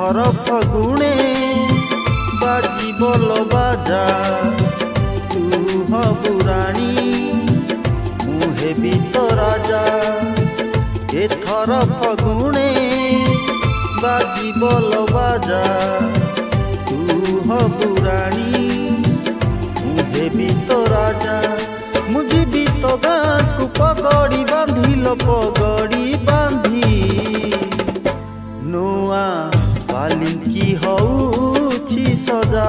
एथर फगुणे बाजी बोल बाजा तू हबु राणी मुहे भी तो राजा। एथर फगुणे बाजी बोल बाजा तू हबु राणी मुहे भी तो राजा। मुझे भी तो गाँ को पगड़ी बांधिल पगड़ी बांधी नुआ पालिंकी हऊछि सजा।